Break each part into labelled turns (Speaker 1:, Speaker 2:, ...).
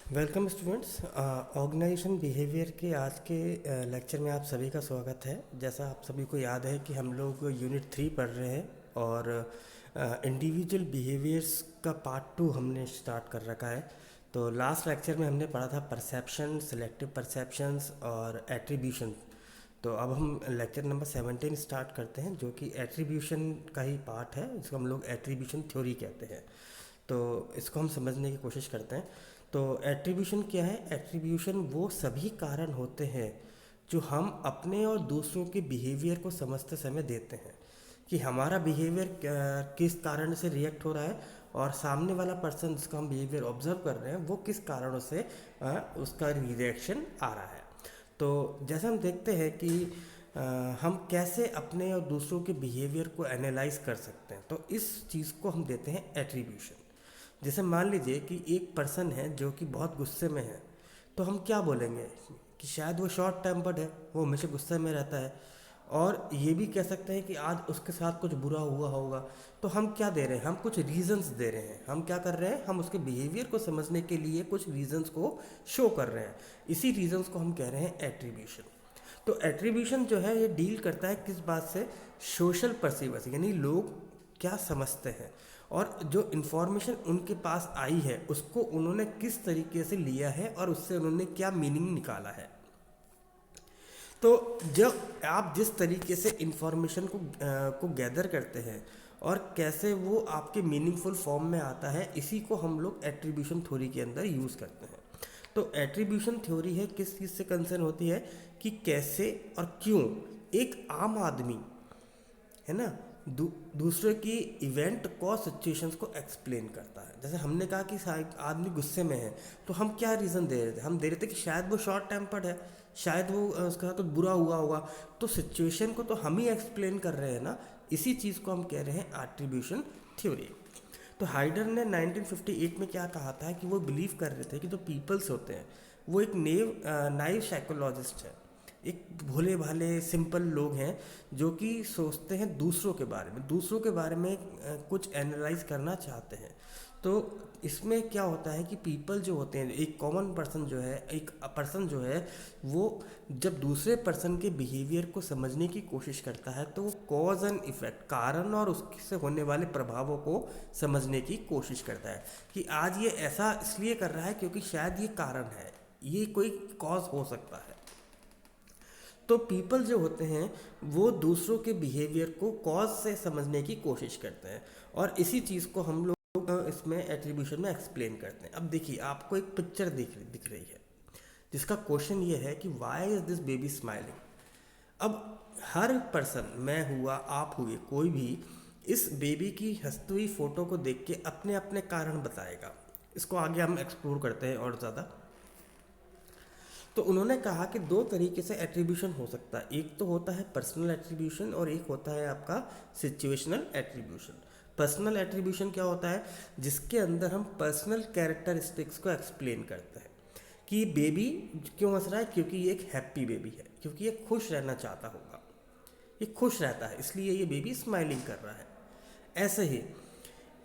Speaker 1: Welcome students. Organisation behaviour के आज के लेक्चर में आप सभी का स्वागत है। जैसा आप सभी को याद है कि हम लोग यूनिट 3 पढ़ रहे हैं और इंडिविजुअल बिहेवियर्स का पार्ट 2 हमने स्टार्ट कर रखा है। तो लास्ट लेक्चर में हमने पढ़ा था परसेप्शन, सिलेक्टिव परसेप्शंस और एट्रीब्यूशन। तो अब हम लेक्चर नंबर 17 स्टार्ट करते हैं, जो कि एट्रीब्यूशन का ही पार्ट है, जिसको हम लोग एट्रीब्यूशन थ्योरी कहते हैं। तो इसको हम समझने की कोशिश करते हैं। तो एट्रीब्यूशन क्या है? एट्रीब्यूशन वो सभी कारण होते हैं जो हम अपने और दूसरों के बिहेवियर को समझते समय देते हैं, कि हमारा बिहेवियर किस कारण से रिएक्ट हो रहा है और सामने वाला पर्सन जिसका हम बिहेवियर ऑब्जर्व कर रहे हैं वो किस कारणों से उसका रिएक्शन आ रहा है। तो जैसे हम देखते हैं कि हम कैसे अपने और दूसरों के बिहेवियर को एनालाइज कर सकते हैं, तो इस चीज़ को हम देते हैं एट्रीब्यूशन। जैसे मान लीजिए कि एक पर्सन है जो कि बहुत गुस्से में है, तो हम क्या बोलेंगे कि शायद वो शॉर्ट टेम्पर्ड है, वो हमेशा गुस्से में रहता है। और ये भी कह सकते हैं कि आज उसके साथ कुछ बुरा हुआ होगा। तो हम क्या दे रहे हैं? हम कुछ रीजंस दे रहे हैं। हम क्या कर रहे हैं? हम उसके बिहेवियर को समझने के लिए कुछ रीजंस को शो कर रहे हैं। इसी रीजंस को हम कह रहे हैं एट्रीब्यूशन। तो एट्रीब्यूशन जो है ये डील करता है किस बात से? सोशल परसीवर्स, यानी लोग क्या समझते हैं और जो इन्फॉर्मेशन उनके पास आई है उसको उन्होंने किस तरीके से लिया है और उससे उन्होंने क्या मीनिंग निकाला है। तो जब आप जिस तरीके से इंफॉर्मेशन को गैदर करते हैं और कैसे वो आपके मीनिंगफुल फॉर्म में आता है, इसी को हम लोग एट्रीब्यूशन थ्योरी के अंदर यूज़ करते हैं। तो एट्रीब्यूशन थ्योरी है किस चीज़ से कंसर्न होती है कि कैसे और क्यों एक आम आदमी, है ना, दूसरे की इवेंट कॉज सिचुएशंस को एक्सप्लेन करता है। जैसे हमने कहा कि शायद आदमी गुस्से में है, तो हम क्या रीज़न दे रहे थे? हम दे रहे थे कि शायद वो शॉर्ट टेम्पर्ड है, शायद वो उसका कुछ बुरा हुआ होगा। तो सिचुएशन को तो हम ही एक्सप्लेन कर रहे हैं ना। इसी चीज़ को हम कह रहे हैं एट्रीब्यूशन थ्योरी। तो हाइडर ने 1958 में क्या कहा था कि वो बिलीव कर रहे थे कि जो पीपल्स होते हैं वो एक नाइव साइकोलॉजिस्ट है, एक भोले भाले सिंपल लोग हैं जो कि सोचते हैं दूसरों के बारे में, दूसरों के बारे में कुछ एनालाइज करना चाहते हैं। तो इसमें क्या होता है कि पीपल जो होते हैं, एक कॉमन पर्सन जो है, एक पर्सन जो है, वो जब दूसरे पर्सन के बिहेवियर को समझने की कोशिश करता है तो वो कॉज एंड इफेक्ट, कारण और उससे होने वाले प्रभावों को समझने की कोशिश करता है कि आज ये ऐसा इसलिए कर रहा है क्योंकि शायद ये कारण है, ये कोई कॉज हो सकता है। तो पीपल जो होते हैं वो दूसरों के बिहेवियर को कॉज से समझने की कोशिश करते हैं और इसी चीज़ को हम लोग इसमें एट्रीब्यूशन में एक्सप्लेन करते हैं। अब देखिए, आपको एक पिक्चर दिख रही है जिसका क्वेश्चन ये है कि why is this baby smiling. अब हर पर्सन, मैं हुआ, आप हुए, कोई भी इस बेबी की हंसती हुई फोटो को देख के अपने अपने कारण बताएगा। इसको आगे हम एक्सप्लोर करते हैं और ज़्यादा। तो उन्होंने कहा कि दो तरीके से एट्रीब्यूशन हो सकता है, एक तो होता है पर्सनल एट्रीब्यूशन और एक होता है आपका सिचुएशनल एट्रीब्यूशन। पर्सनल एट्रीब्यूशन क्या होता है? जिसके अंदर हम पर्सनल कैरेक्टरिस्टिक्स को एक्सप्लेन करते हैं कि बेबी क्यों हंस रहा है, क्योंकि ये एक हैप्पी बेबी है, क्योंकि ये खुश रहना चाहता होगा, ये खुश रहता है इसलिए ये बेबी स्माइलिंग कर रहा है। ऐसे ही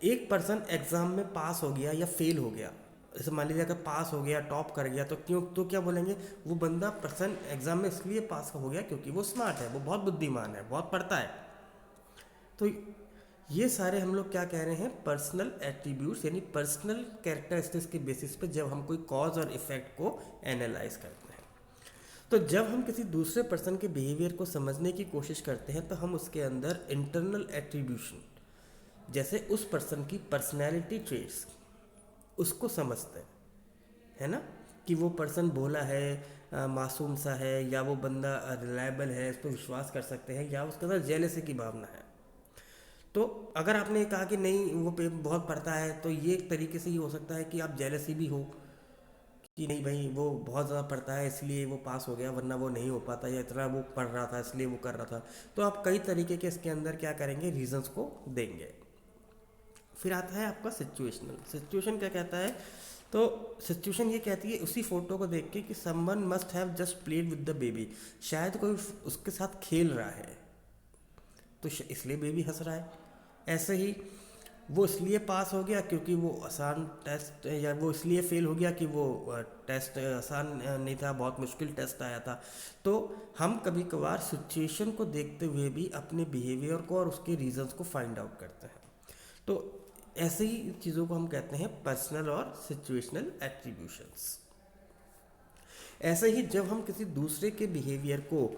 Speaker 1: एक पर्सन एग्ज़ाम में पास हो गया या फेल हो गया, जैसे मान लीजिए अगर पास हो गया, टॉप कर गया, तो क्यों, तो क्या बोलेंगे? वो बंदा पर्सन एग्ज़ाम में इसलिए पास हो गया क्योंकि वो स्मार्ट है, वो बहुत बुद्धिमान है, बहुत पढ़ता है। तो ये सारे हम लोग क्या कह रहे हैं? पर्सनल एट्रीब्यूट्स, यानी पर्सनल कैरेक्टरिस्टिक्स के बेसिस पे जब हम कोई कॉज और इफेक्ट को एनालाइज करते हैं। तो जब हम किसी दूसरे पर्सन के बिहेवियर को समझने की कोशिश करते हैं तो हम उसके अंदर इंटरनल एट्रीब्यूशन, जैसे उस पर्सन की पर्सनैलिटी ट्रेट्स, उसको समझते हैं, है ना, कि वो पर्सन भोला है, मासूम सा है, या वो बंदा रिलायबल है, इस पर विश्वास कर सकते हैं, या उसके अंदर जेलसी की भावना है। तो अगर आपने कहा कि नहीं वो बहुत पढ़ता है, तो ये एक तरीके से ये हो सकता है कि आप जेलसी भी हो कि नहीं भाई वो बहुत ज़्यादा पढ़ता है इसलिए वो पास हो गया, वरना वो नहीं हो पाता, या इतना वो पढ़ रहा था इसलिए वो कर रहा था। तो आप कई तरीके के इसके अंदर क्या करेंगे? रीजंस को देंगे। फिर आता है आपका सिचुएशनल। सिचुएशन क्या कहता है? तो सिचुएशन ये कहती है उसी फोटो को देख के कि someone must have just played with the baby, शायद कोई उसके साथ खेल रहा है तो इसलिए बेबी हंस रहा है। ऐसे ही वो इसलिए पास हो गया क्योंकि वो आसान टेस्ट, या वो इसलिए फेल हो गया कि वो टेस्ट आसान नहीं था, बहुत मुश्किल टेस्ट आया था। तो हम कभी कभार सिचुएशन को देखते हुए भी अपने बिहेवियर को और उसके रीजंस को फाइंड आउट करते हैं। तो ऐसे ही चीज़ों को हम कहते हैं पर्सनल और सिचुएशनल एट्रीब्यूशंस। ऐसे ही जब हम किसी दूसरे के बिहेवियर को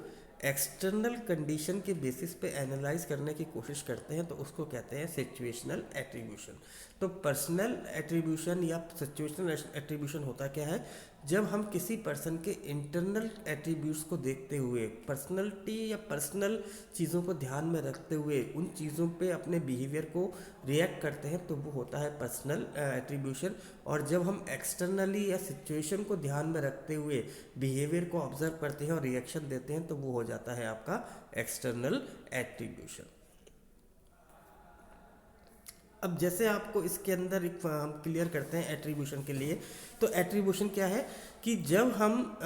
Speaker 1: एक्सटर्नल कंडीशन के बेसिस पे एनालाइज करने की कोशिश करते हैं तो उसको कहते हैं सिचुएशनल एट्रीब्यूशन। तो पर्सनल एट्रीब्यूशन या सिचुएशनल एट्रीब्यूशन होता क्या है, जब हम किसी पर्सन के इंटरनल एट्रीब्यूट्स को देखते हुए, पर्सनलिटी या पर्सनल चीज़ों को ध्यान में रखते हुए उन चीज़ों पे अपने बिहेवियर को रिएक्ट करते हैं तो वो होता है पर्सनल एट्रीब्यूशन। और जब हम एक्सटर्नली या सिचुएशन को ध्यान में रखते हुए बिहेवियर को ऑब्जर्व करते हैं और रिएक्शन देते हैं तो वो हो जाता है आपका एक्सटर्नल एट्रीब्यूशन। अब जैसे आपको इसके अंदर एक हम क्लियर करते हैं एट्रीब्यूशन के लिए। तो एट्रीब्यूशन क्या है कि जब हम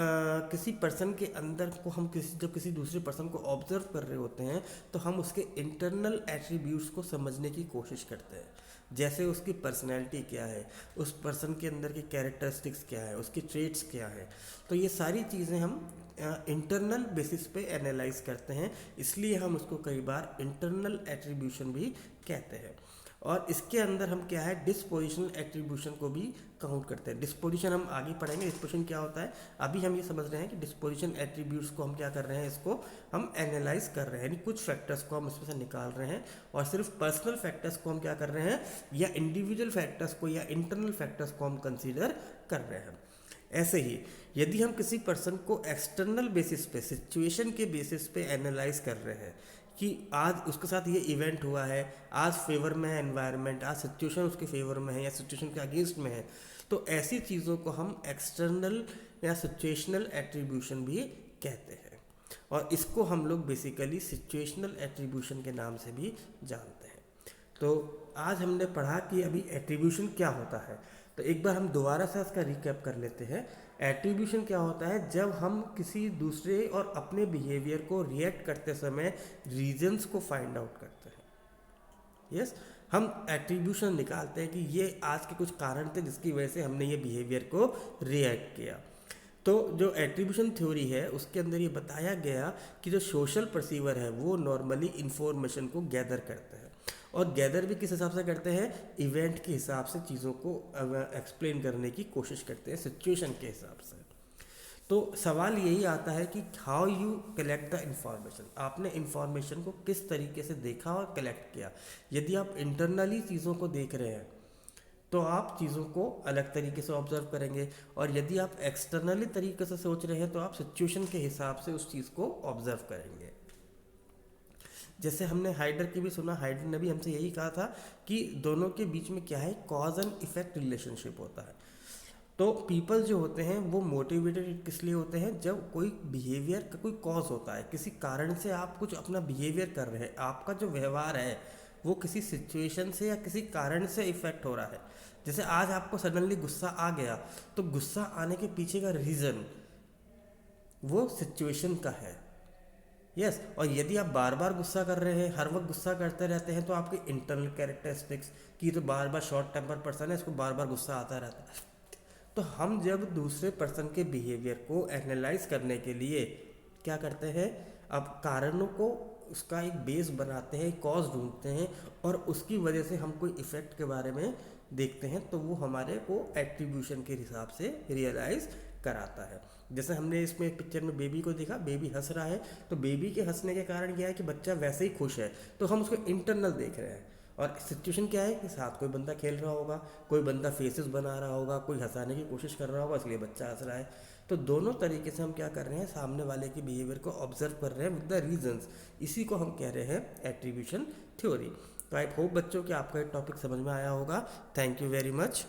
Speaker 1: किसी पर्सन के अंदर को हम जब किसी दूसरे पर्सन को ऑब्जर्व कर रहे होते हैं तो हम उसके इंटरनल एट्रीब्यूट्स को समझने की कोशिश करते हैं। जैसे उसकी पर्सनैलिटी क्या है, उस पर्सन के अंदर की कैरेक्टरिस्टिक्स क्या है, उसकी ट्रेट्स क्या है। तो ये सारी चीज़ें हम इंटरनल बेसिस पे एनालाइज करते हैं, इसलिए हम उसको कई बार इंटरनल एट्रीब्यूशन भी कहते हैं। और इसके अंदर हम क्या है डिस्पोजिशनल एट्रीब्यूशन को भी काउंट करते हैं। डिस्पोजिशन हम आगे पढ़ेंगे, डिस्पोजिशन क्या होता है। अभी हम ये समझ रहे हैं कि डिस्पोजिशन एट्रीब्यूट्स को हम क्या कर रहे हैं, इसको हम एनालाइज कर रहे हैं, यानी कुछ फैक्टर्स को हम इसमें से निकाल रहे हैं और सिर्फ पर्सनल फैक्टर्स को हम क्या कर रहे हैं, या इंडिविजुअल फैक्टर्स को या इंटरनल फैक्टर्स को हम कंसीडर कर रहे हैं। ऐसे ही यदि हम किसी पर्सन को एक्सटर्नल बेसिस पे, सिचुएशन के बेसिस पे एनालाइज कर रहे हैं कि आज उसके साथ ये इवेंट हुआ है, आज फेवर में है एनवायरनमेंट, आज सिचुएशन उसके फेवर में है या सिचुएशन के अगेंस्ट में है, तो ऐसी चीज़ों को हम एक्सटर्नल या सिचुएशनल एट्रीब्यूशन भी कहते हैं। और इसको हम लोग बेसिकली सिचुएशनल एट्रीब्यूशन के नाम से भी जानते हैं। तो आज हमने पढ़ा कि अभी एट्रीब्यूशन क्या होता है, तो एक बार हम दोबारा से इसका रिकैप कर लेते हैं। एट्रीब्यूशन क्या होता है, जब हम किसी दूसरे और अपने बिहेवियर को रिएक्ट करते समय रीजंस को फाइंड आउट करते हैं। यस, हम एट्रीब्यूशन निकालते हैं कि ये आज के कुछ कारण थे जिसकी वजह से हमने ये बिहेवियर को रिएक्ट किया। तो जो एट्रीब्यूशन थ्योरी है उसके अंदर ये बताया गया कि जो सोशल परसीवर है वो नॉर्मली इंफॉर्मेशन को गैदर करते हैं, और गैदर भी किस हिसाब से करते हैं, इवेंट के हिसाब से चीज़ों को एक्सप्लेन करने की कोशिश करते हैं, सिचुएशन के हिसाब से। तो सवाल यही आता है कि how you collect the information, आपने इंफॉर्मेशन को किस तरीके से देखा और कलेक्ट किया। यदि आप इंटरनली चीज़ों को देख रहे हैं तो आप चीज़ों को अलग तरीके से ऑब्जर्व करेंगे, और यदि आप एक्सटर्नली तरीके से सोच रहे हैं तो आप सिचुएशन के हिसाब से उस चीज़ को ऑब्जर्व करेंगे। जैसे हमने हाइडर की भी सुना, हाइडर ने भी हमसे यही कहा था कि दोनों के बीच में क्या है, कॉज एंड इफेक्ट रिलेशनशिप होता है। तो पीपल जो होते हैं वो मोटिवेटेड किस लिए होते हैं, जब कोई बिहेवियर का कोई कॉज होता है, किसी कारण से आप कुछ अपना बिहेवियर कर रहे हैं, आपका जो व्यवहार है वो किसी सिचुएशन से या किसी कारण से इफेक्ट हो रहा है। जैसे आज आपको सडनली गुस्सा आ गया, तो गुस्सा आने के पीछे का रीज़न वो सिचुएशन का है। यस, और यदि आप बार बार गुस्सा कर रहे हैं, हर वक्त गुस्सा करते रहते हैं, तो आपके इंटरनल कैरेक्टरिस्टिक्स की तो बार बार शॉर्ट टेम्पर पर्सन है, इसको बार बार गुस्सा आता रहता है। तो हम जब दूसरे पर्सन के बिहेवियर को एनालाइज करने के लिए क्या करते हैं, अब कारणों को उसका एक बेस बनाते हैं, कॉज ढूंढते हैं, और उसकी वजह से हम कोई इफ़ेक्ट के बारे में देखते हैं, तो वो हमारे को एट्रीब्यूशन के हिसाब से रियलाइज़ कराता है। जैसे हमने इसमें पिक्चर में बेबी को देखा, बेबी हंस रहा है, तो बेबी के हंसने के कारण क्या है कि बच्चा वैसे ही खुश है, तो हम उसको इंटरनल देख रहे हैं। और सिचुएशन क्या है कि साथ कोई बंदा खेल रहा होगा, कोई बंदा फेसेस बना रहा होगा, कोई हंसाने की कोशिश कर रहा होगा, इसलिए बच्चा हंस रहा है। तो दोनों तरीके से हम क्या कर रहे हैं, सामने वाले के बिहेवियर को ऑब्जर्व कर रहे हैं विद द रीजंस। इसी को हम कह रहे हैं एट्रीब्यूशन थ्योरी। तो आई होप बच्चों कि आपका ये टॉपिक समझ में आया होगा। Thank you very much.